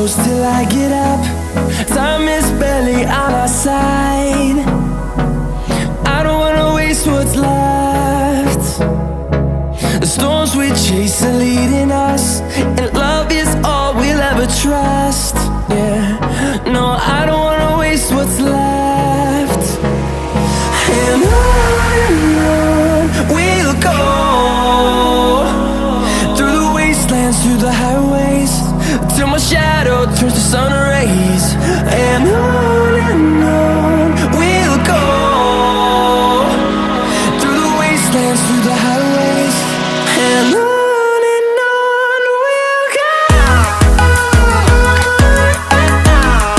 close till I get up. Time is barely on our side. I don't wanna waste what's left. The storms we chase are leading us, and love is all we'll ever trust.